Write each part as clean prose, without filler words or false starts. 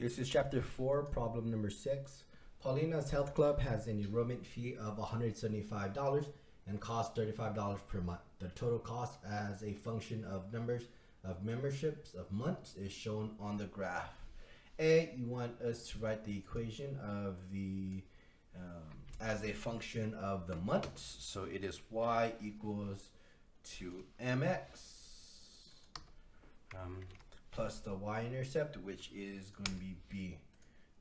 This is chapter 4, problem number 6. Paulina's Health Club has an enrollment fee of $175 and costs $35 per month. The total cost as a function of numbers of memberships of months is shown on the graph. A, you want us to write the equation of the as a function of the months. So it is y equals to mx plus the y-intercept, which is going to be b.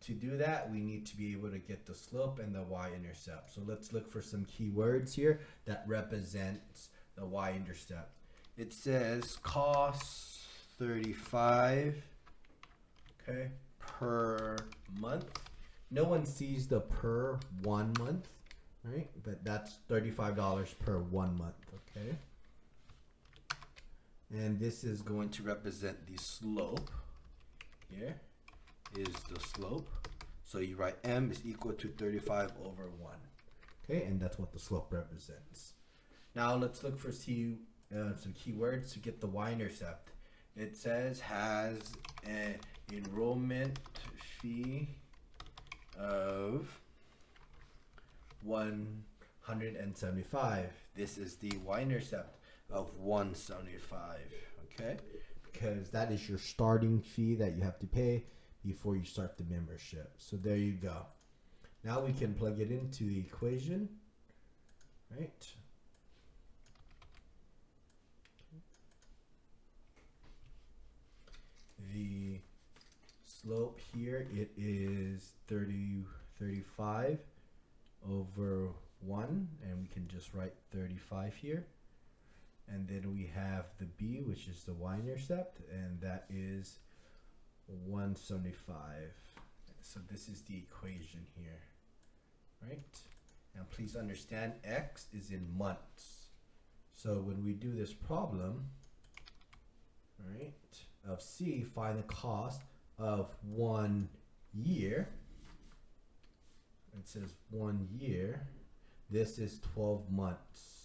To do that, we need to be able to get the slope and the y-intercept. So let's look for some keywords here that represents the y-intercept. It says cos 35 per month. No one sees the per 1 month, right? But that's $35 per 1 month, okay? And this is going to represent the slope. Here is the slope. So you write m is equal to 35 over 1. Okay, and that's what the slope represents. Now let's look for some keywords to get the y-intercept. It says has an enrollment fee of 175. This is the y-intercept of 175, okay? Because that is your starting fee that you have to pay before you start the membership. So there you go. Now we can plug it into the equation, right? The slope here, it is 35 over 1, and we can just write 35 here. And then we have the b, which is the y-intercept, and that is 175. So this is the equation here, right? Now please understand x is in months. So when we do this problem, right, of C, find the cost of 1 year. It says 1 year. This is 12 months.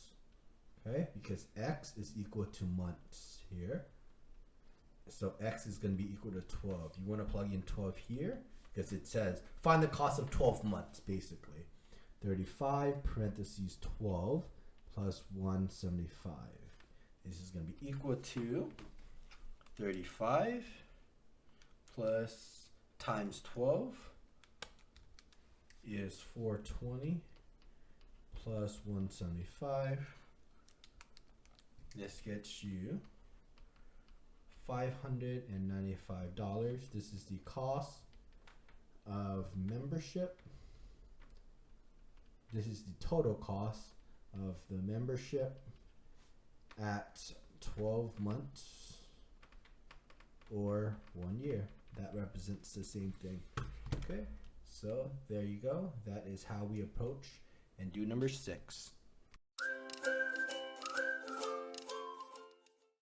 Okay, because x is equal to months here. So x is going to be equal to 12. You want to plug in 12 here because it says find the cost of 12 months, basically. 35 parentheses 12 plus 175. This is going to be equal to 35 plus times 12 is 420 plus 175. This gets you $595. This is the cost of membership. This is the total cost of the membership at 12 months or 1 year. That represents the same thing. Okay, so there you go. That is how we approach and do number 6.